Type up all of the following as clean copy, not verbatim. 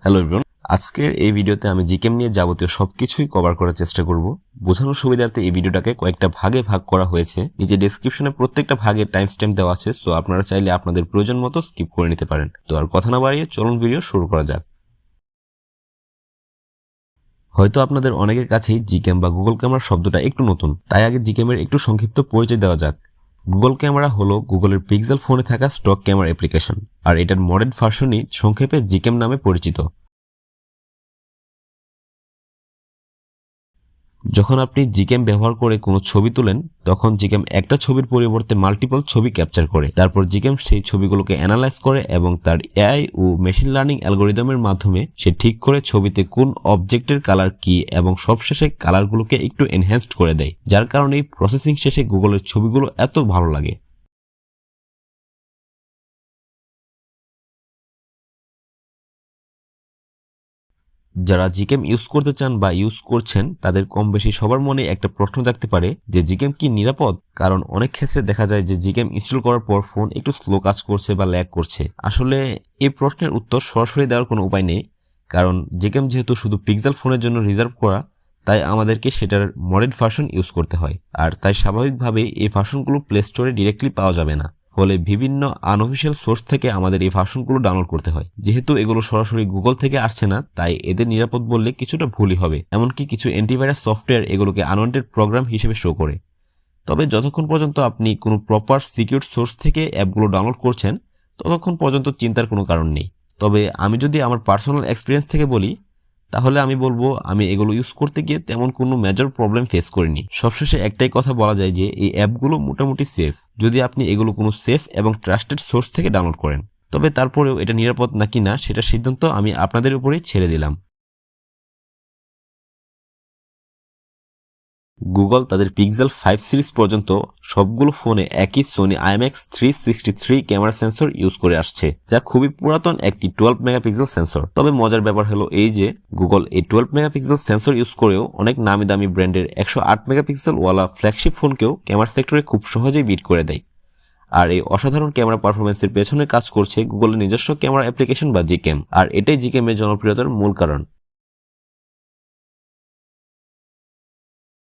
Hello everyone, আজকের এই ভিডিওতে আমি জিকেম নিয়ে যাবতীয় সবকিছুই কভার করার চেষ্টা করব। বোঝানোর সুবিধার্থে এই ভিডিওটাকে কয়েকটা ভাগে ভাগ করা হয়েছে। নিচে ডেসক্রিপশনে প্রত্যেকটা ভাগে টাইম স্ট্যাম্প দেওয়া আছে, সো আপনারা চাইলে আপনাদের প্রয়োজন মতো স্কিপ করে নিতে পারেন। তো আর কথা না বাড়িয়ে চলুন ভিডিও শুরু করা যাক। হয়তো আপনাদের অনেকের কাছেই জিকেম বা গুগল ক্যামেরা শব্দটা একটু নতুন, তাই আগে জিকেমের একটু সংক্ষিপ্ত পরিচয় দেওয়া যাক। গুগল ক্যামেরা হলো গুগলের পিক্সেল ফোনে থাকা স্টক ক্যামেরা অ্যাপ্লিকেশন, আর এটার মডেল ভার্সনই সংক্ষেপে জিকেম নামে পরিচিত। যখন আপনি জিকেম ব্যবহার করে কোনো ছবি তোলেন, তখন জিকেম একটা ছবির পরিবর্তে মাল্টিপল ছবি ক্যাপচার করে। তারপর জিকেম সেই ছবিগুলোকে অ্যানালাইজ করে এবং তার এআই ও মেশিন লার্নিং অ্যালগোরিদমের মাধ্যমে সে ঠিক করে ছবিতে কোন অবজেক্টের কালার কি এবং সবশেষে কালারগুলোকে একটু এনহ্যান্সড করে দেয়, যার কারণে প্রসেসিং শেষে গুগলের ছবিগুলো এত ভালো লাগে। যারা জিকেম ইউজ করতে চান বা ইউজ করছেন, তাদের কম বেশি সবার মনে একটা প্রশ্ন থাকতে পারে যে জিকেম কি নিরাপদ। কারণ অনেক ক্ষেত্রে দেখা যায় যে জিকেম ইনস্টল করার পর ফোন একটু স্লো কাজ করছে বা ল্যাগ করছে। আসলে এই প্রশ্নের উত্তর সরাসরি দেওয়ার কোনো উপায় নেই, কারণ জিকেম যেহেতু শুধু পিক্সেল ফোনের জন্য রিজার্ভ করা, তাই আমাদেরকে সেটার মডেল ভার্সন ইউজ করতে হয়। আর তাই স্বাভাবিকভাবেই এই ভার্সনগুলো প্লে স্টোরে ডিরেক্টলি পাওয়া যাবে না, ফলে বিভিন্ন আনঅফিসিয়াল সোর্স থেকে আমাদের এই ভার্সনগুলো ডাউনলোড করতে হয়। যেহেতু এগুলো সরাসরি গুগল থেকে আসছে না, তাই এদের নিরাপদ বললে কিছুটা ভুলই হবে। এমনকি কিছু অ্যান্টিভাইরাস সফটওয়্যার এগুলোকে আনওয়ান্টেড প্রোগ্রাম হিসেবে শো করে। তবে যতক্ষণ পর্যন্ত আপনি কোনো প্রপার সিকিউর সোর্স থেকে অ্যাপগুলো ডাউনলোড করছেন, ততক্ষণ পর্যন্ত চিন্তার কোনো কারণ নেই। তবে আমি যদি আমার পার্সোনাল এক্সপিরিয়েন্স থেকে বলি, তাহলে আমি বলবো আমি এগুলো ইউজ করতে গিয়ে তেমন কোনো মেজর প্রবলেম ফেস করিনি। সবশেষে একটাই কথা বলা যায় যে এই অ্যাপগুলো মোটামুটি সেফ, যদি আপনি এগুলো কোনো সেফ এবং ট্রাস্টেড সোর্স থেকে ডাউনলোড করেন। তবে তারপরেও এটা নিরাপদ নাকি না সেটার সিদ্ধান্ত আমি আপনাদের উপরেই ছেড়ে দিলাম। গুগল তাদের পিক্সেল 5 সিরিজ পর্যন্ত সবগুলো ফোনে একই Sony IMX363 camera sensor use করে আসছে, যা খুবই পুরাতন একটি 12 মেগাপিক্সেল সেন্সর। তবে মজার ব্যাপার হলো এই যে গুগল এই 12 মেগাপিক্সেল সেন্সর ইউজ করেও অনেক নামি দামি ব্র্যান্ডের 108 মেগাপিক্সেল ওয়ালা ফ্ল্যাগশিপ ফোনকেও ক্যামেরা সেক্টরে খুব সহজেই বিট করে দেয়। আর এই অসাধারণ ক্যামেরা পারফরমেন্সের পেছনে কাজ করছে গুগলের নিজস্ব ক্যামেরা অ্যাপ্লিকেশন বা জিকেম, আর এটাই জিকেমের জনপ্রিয়তার মূল কারণ।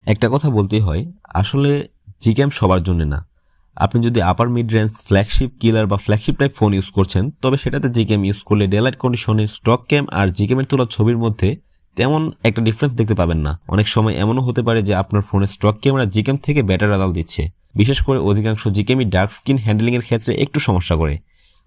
একটা কথা বলতেই হয়, আসলে জিক্যাম সবার জন্য না। আপনি যদি আপার মিড রেঞ্জ ফ্ল্যাগশিপ কিলার বা ফ্ল্যাগশিপ টাইপ ফোন ইউজ করছেন, তবে সেটাতে জিক্যাম ইউজ করলে ডেলাইট কন্ডিশনে স্টক ক্যাম আর জিক্যামের তোলা ছবির মধ্যে তেমন একটা ডিফারেন্স দেখতে পাবেন না। অনেক সময় এমনও হতে পারে যে আপনার ফোনের স্টক ক্যামেরা জিক্যাম থেকে বেটার রেজাল্ট দিচ্ছে। বিশেষ করে অধিকাংশ জিক্যামই ডার্ক স্কিন হ্যান্ডলিং এর ক্ষেত্রে একটু সমস্যা করে।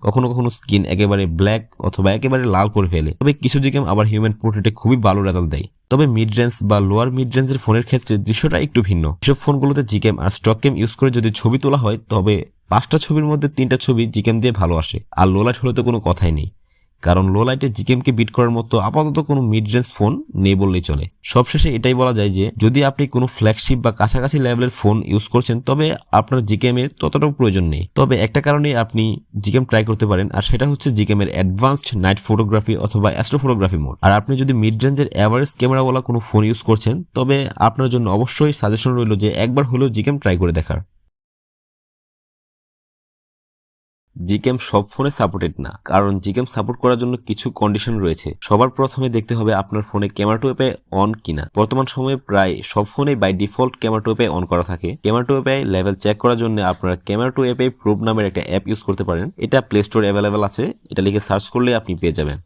কখনো কখনো স্কিন একেবারে ব্ল্যাক অথবা একেবারে লাল করে ফেলে। তবে কিছু জিক্যাম আবার হিউম্যান পোর্ট্রেটে খুবই ভালো রেজাল্ট দেয়। তবে মিড রেঞ্জ বা লোয়ার মিড রেঞ্জের ফোনের ক্ষেত্রে দৃশ্যটা একটু ভিন্ন। এসব ফোনগুলোতে জিক্যাম আর স্টক ক্যাম ইউজ করে যদি ছবি তোলা হয়, তবে 5টা ছবির মধ্যে 3টা ছবি জিক্যাম দিয়ে ভালো আসে। আর লো লাইট হলে তো কোনো কথাই নেই, কারণ লো লাইটে জিকেমকে বিট করার মতো আপাতত কোনো মিড রেঞ্জ ফোন নেই বললেই চলে। সবশেষে এটাই বলা যায় যে যদি আপনি কোনো ফ্ল্যাগশিপ বা কাছাকাছি লেভেলের ফোন ইউজ করছেন, তবে আপনার জিকেমের ততটাও প্রয়োজন নেই। তবে একটা কারণে আপনি জিকেম ট্রাই করতে পারেন, আর সেটা হচ্ছে জিকেমের অ্যাডভান্সড নাইট ফটোগ্রাফি অথবা অ্যাস্ট্রোফটোগ্রাফি মোড। আর আপনি যদি মিড রেঞ্জের অ্যাভারেজ ক্যামেরাওয়ালা কোনো ফোন ইউজ করছেন, তবে আপনার জন্য অবশ্যই সাজেশন রইল যে একবার হলেও জিকেম ট্রাই করে দেখার। জিকেম সব ফোনে সাপোর্টেড না, কারণ জিকেম সাপোর্ট করার জন্য কিছু কন্ডিশন রয়েছে। সবার প্রথমে দেখতে হবে আপনার ফোনে ক্যামেরা টু এপিআই অন কিনা। বর্তমান সময়ে প্রায় সব ফোনেই by default camera two API on করা থাকে। Camera two API level check করার জন্য আপনারা ক্যামেরা টু এপিআই প্রুভ নামের একটা অ্যাপ ইউজ করতে পারেন। এটা প্লে স্টোরে অ্যাভেলেবেল আছে, এটা লিখে সার্চ করলে আপনি পেয়ে যাবেন।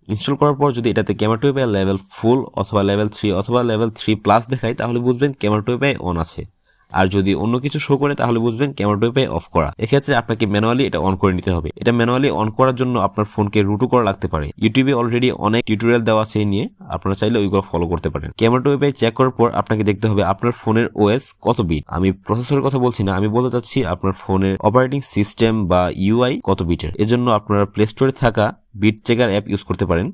ইনস্টল করার পর যদি এটাতে camera two API level full অথবা লেভেল 3 অথবা লেভেল 3+ দেখায়, তাহলে বুঝবেন ক্যামেরা টু এপিআই অন আছে। আর যদি অন্য কিছু শো করে, তাহলে বুঝবেন ক্যামেরা টু এপিআই অফ করা। এক্ষেত্রে আপনাকে ম্যানুয়ালি এটা অন করে নিতে হবে। এটা ম্যানুয়ালি অন করার জন্য আপনার ফোনকে রুটও করা লাগতে পারে। ইউটিউবে অলরেডি অনেক টিউটোরিয়াল দেওয়া আছে নিয়ে, আপনারা চাইলে ওইগুলো ফলো করতে পারেন। ক্যামেরা টু এপিআই চেক করার পর আপনাকে দেখতে হবে আপনার ফোনের ওএস কত বিট। আমি প্রসেসরের কথা বলছি না, আমি বলতে চাচ্ছি আপনার ফোনের অপারেটিং সিস্টেম বা ইউআই কত বিটের। এজন্য আপনারা প্লে স্টোরে থাকা বিট চেকার অ্যাপ ইউজ করতে পারেন।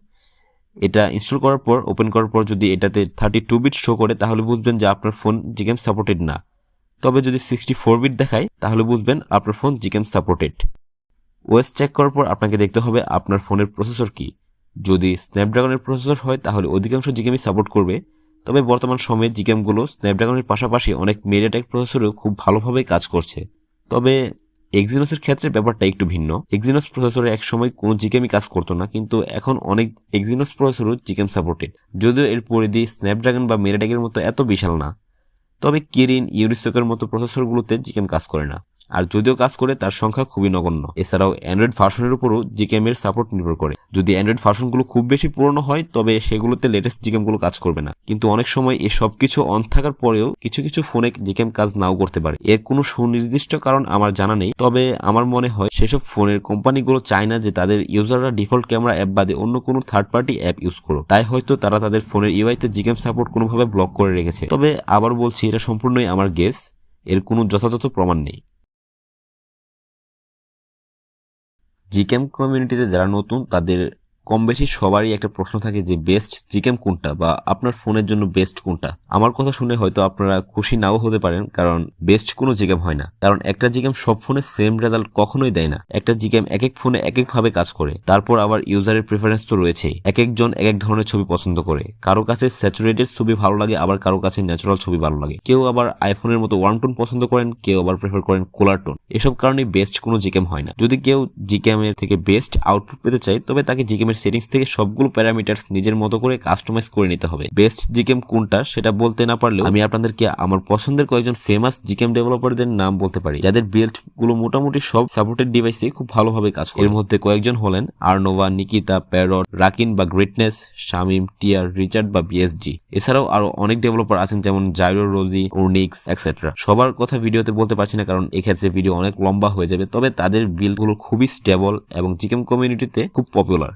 এটা ইনস্টল করার পর ওপেন করার পর যদি এটাতে 32 বিট শো করে, তাহলে বুঝবেন যে আপনার ফোন জিকেম সাপোর্টেড না। তবে যদি 64 বিট দেখায়, তাহলে বুঝবেন আপনার ফোন জিকেম সাপোর্টেড। ওএস চেক করার পর আপনাকে দেখতে হবে আপনার ফোনের প্রসেসর কি। যদি স্ন্যাপড্রাগনের প্রসেসর হয়, তাহলে অধিকাংশ জিকেমই সাপোর্ট করবে। তবে বর্তমান সময়ে জিকেমগুলো স্ন্যাপড্রাগনের পাশাপাশি অনেক মিডিয়াটেক প্রসেসরেও খুব ভালোভাবে কাজ করছে। তবে এক্সিনোসের ক্ষেত্রে ব্যাপারটা একটু ভিন্ন। এক্সিনোস প্রসেসরে একসময় কোনো জিকেমই কাজ করতো না, কিন্তু এখন অনেক এক্সিনোস প্রসেসরও জিকেম সাপোর্টেড, যদিও এর পরিধি স্ন্যাপড্রাগন বা মিরাটেকের মতো এত বিশাল না। তবে কিরিন, ইউরিস্টোকের মতো প্রসেসরগুলোতে জিকেম কাজ করে না, আর যদিও কাজ করে তার সংখ্যা খুবই নগণ্য। এছাড়াও অ্যান্ড্রয়েড ভার্সনের উপরও জিকেম এর সাপোর্ট নির্ভর করে। যদি অ্যান্ড্রয়েড ভার্সনগুলো খুব বেশি পুরনো হয় তবে সেগুলোতে লেটেস্ট জিকেমগুলো কাজ করবে না, কিন্তু অনেক সময় এই সব কিছু অন থাকার পরেও কিছু কিছু ফোনে জিকেম কাজ নাও করতে পারে। এর কোনো সুনির্দিষ্ট কারণ আমার জানা নেই, তবে আমার মনে হয় সেসব ফোনের কোম্পানিগুলো চায় না যে তাদের ইউজাররা ডিফল্ট ক্যামেরা অ্যাপ বাদে অন্য কোনো থার্ড পার্টি অ্যাপ ইউজ করো, তাই হয়তো তারা তাদের ফোনের ইউআইতে জিকেম সাপোর্ট কোনোভাবে ব্লক করে রেখেছে। তবে আবার বলছি, এটা সম্পূর্ণই আমার গেস, এর কোনো যথাযথ প্রমাণ নেই। জিকেম কমিউনিটিতে যারা নতুন তাদের কম বেশি সবারই একটা প্রশ্ন থাকে যে বেস্ট জিকেম কোনটা, বা আপনার ফোনের জন্য বেস্ট কোনটা। আমার কথা শুনে হয়তো আপনারা খুশি নাও হতে পারেন, কারণ বেস্ট কোনো জিকেম হয় না, কারণ একটা জিকেম সব ফোনে সেম রেজাল্ট কখনোই দেয় না। একটা জিকেম এক এক ফোনে এক এক ভাবে কাজ করে। তারপর আবার ইউজারের প্রেফারেন্স তো রয়েছেই, এক একজন এক এক ধরনের ছবি পছন্দ করে। কারো কাছে স্যাচুরেটেড ছবি ভালো লাগে, আবার কারো কাছে ন্যাচারাল ছবি ভালো লাগে। কেউ আবার আইফোনের মতো ওয়ান টোন পছন্দ করেন, কেউ আবার প্রেফার করেন কোলার টোন। এসব কারণে বেস্ট কোনো জিকেম হয় না। যদি কেউ জিকেম থেকে বেস্ট আউটপুট পেতে চাই তবে তাকে জিকেমের সেটিংস থেকে সবগুলো প্যারামিটারস নিজের মতো করে কাস্টমাইজ করে নিতে হবে। বেস্ট জিকেম কোনটা সেটা বলতে না পারলেও আমি আপনাদেরকে আমার পছন্দের কয়েকজন ফেমাস জিকেম ডেভেলপারদের নাম বলতে পারি, যাদের বিল্ড গুলো মোটামুটি সব সাপোর্টেড ডিভাইসে খুব ভালোভাবে কাজ করে। এর মধ্যে কয়েকজন হলেন আর্নোভা, নিকিতা, প্যারট, রাকিন বা গ্রেটনেস, শামিম, টিয়ার, রিচার্ড বা বিএসজি। এছাড়াও আরো অনেক ডেভেলপার আছেন যেমন জাইরো, রোজি, ওর্নিক্স এক্সেট্রা। সবার কথা ভিডিওতে বলতে পারছি না, কারণ এক্ষেত্রে ভিডিও অনেক লম্বা হয়ে যাবে। তবে তাদের বিল্ড গুলো খুবই স্টেবল এবং জিকেম কমিউনিটিতে খুব পপুলার।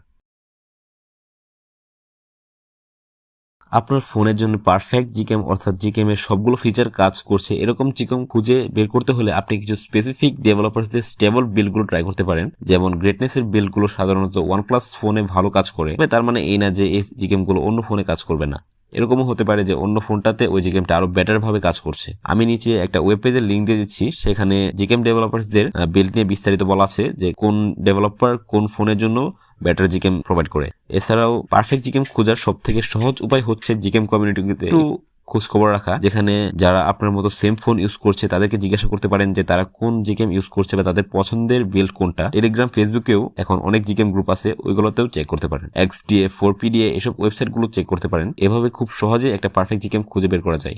আপনার ফোনের জন্য পারফেক্ট জিকেম অর্থাৎ জিকেম এর সবগুলো ফিচার কাজ করছে এরকম জিকেম খুঁজে বের করতে হলে আপনি কিছু স্পেসিফিক ডেভেলপারসদের স্টেবল বিল্ডগুলো ট্রাই করতে পারেন। যেমন গ্রেটনেসের বিল্ডগুলো সাধারণত OnePlus ফোনে ভালো কাজ করে, তার মানে এই না যে এই জিকেমগুলো অন্য ফোনে কাজ করবে না। এরকমও হতে পারে যে অন্য ফোনটাতে ওই জিকেমটা আরো বেটার ভাবে কাজ করছে। আমি নিচে একটা ওয়েব পেজের লিঙ্ক দিয়ে দিচ্ছি, সেখানে জিকেম ডেভেলপারসদের বিল্ড নিয়ে বিস্তারিত বলা আছে যে কোন ডেভেলপার কোন ফোনের জন্য বেটার জিকেম প্রোভাইড করে। এছাড়াও পারফেক্ট জিকেম খোঁজার সব থেকে সহজ উপায় হচ্ছে জিকেম কমিউনিটিতে একটু খোঁজ খবর রাখা, যেখানে যারা আপনার মতো সেম ফোন ইউজ করছে তাদেরকে জিজ্ঞাসা করতে পারেন যে তারা কোন জিকেম ইউজ করছে বা তাদের পছন্দের বিল্ড কোনটা। টেলিগ্রাম, ফেসবুকেও এখন অনেক জিকেম গ্রুপ আছে, ওইগুলোতেও চেক করতে পারেন। XDA, 4PDA এসব ওয়েবসাইট গুলো চেক করতে পারেন। এভাবে খুব সহজে একটা পারফেক্ট জিকেম খুঁজে বের করা যায়।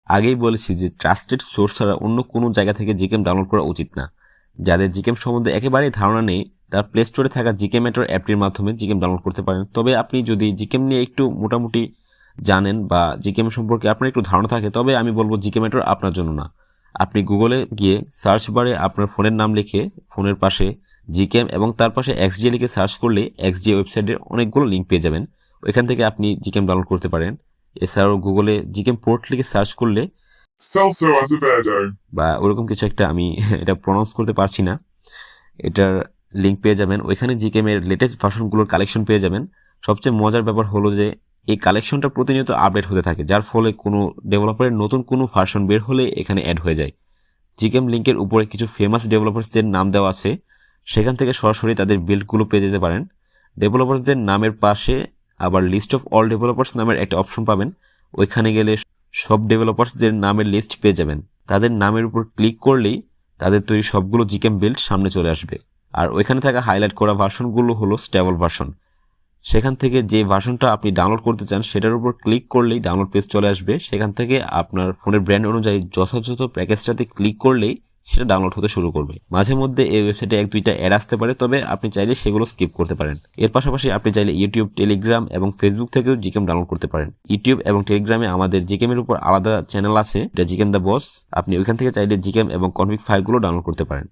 আগেই বলেছি যে ট্রাস্টেড সোর্স ছাড়া অন্য কোনো জায়গা থেকে জিকেম ডাউনলোড করা উচিত না। যাদের জিকেম সম্বন্ধে একেবারেই ধারণা নেই তারা প্লে স্টোরে থাকা জিকেমেটর অ্যাপটির মাধ্যমে জিকেম ডাউনলোড করতে পারেন। তবে আপনি যদি জিকেম নিয়ে একটু মোটামুটি জানেন বা জিকেম সম্পর্কে আপনার একটু ধারণা থাকে তবে আমি বলবো জিকেমেটর আপনার জন্য না। আপনি গুগলে গিয়ে সার্চ বারে আপনার ফোনের নাম লিখে ফোনের পাশে জিকেম এবং তার পাশে XDA লিখে সার্চ করলে XDA ওয়েবসাইটের অনেকগুলো লিঙ্ক পেয়ে যাবেন। ওইখান থেকে আপনি জিকেম ডাউনলোড করতে পারেন। এছাড়াও গুগলে জিকেম পোর্ট লিখে সার্চ করলে বা ওরকম কিছু একটা, আমি এটা প্রনাউন্স করতে পারছি না, এটার লিঙ্ক পেয়ে যাবেন। ওইখানে জিকেম এর লেটেস্ট ভার্সনগুলোর কালেকশন পেয়ে যাবেন। সবচেয়ে মজার ব্যাপার হলো যে এই কালেকশনটা প্রতিনিয়ত আপডেট হতে থাকে, যার ফলে কোনো ডেভেলপারের নতুন কোনো ভার্সন বের হলে এখানে অ্যাড হয়ে যায়। জিকেম লিঙ্কের উপরে কিছু ফেমাস ডেভেলপারসদের নাম দেওয়া আছে, সেখান থেকে সরাসরি তাদের বিল্ডগুলো পেয়ে যেতে পারেন। ডেভেলপারসদের নামের পাশে আবার লিস্ট অফ অল ডেভেলপার্স নামের একটা অপশন পাবেন। ওইখানে গেলে সব ডেভেলপারসদের নামের লিস্ট পেয়ে যাবেন। তাদের নামের উপর ক্লিক করলেই তাদের তৈরি সবগুলো জিকেম বিল্ড সামনে চলে আসবে। আর ওইখানে থাকা হাইলাইট করা ভার্সনগুলো হলো স্টেবল ভার্সন। সেখান থেকে যে ভার্সনটা আপনি ডাউনলোড করতে চান সেটার উপর ক্লিক করলেই ডাউনলোড পেজ চলে আসবে। সেখান থেকে আপনার ফোনের ব্র্যান্ড অনুযায়ী যথাযথ প্যাকেজটাতে ক্লিক করলেই সেটা ডাউনলোড হতে শুরু করবে। মাঝে মধ্যে এই ওয়েবসাইটে 1-2টা অ্যাড আসতে পারে, তবে আপনি চাইলে সেগুলো স্কিপ করতে পারেন। এর পাশাপাশি আপনি চাইলে ইউটিউব, টেলিগ্রাম এবং ফেসবুক থেকেও জিকেম ডাউনলোড করতে পারেন। ইউটিউব এবং টেলিগ্রামে আমাদের জিকেমের উপর আলাদা চ্যানেল আছে, এটা জিকেম দ্য বস। আপনি ওইখান থেকে চাইলে জিকেম এবং কনফিগ ফাইলগুলো ডাউনলোড করতে পারেন।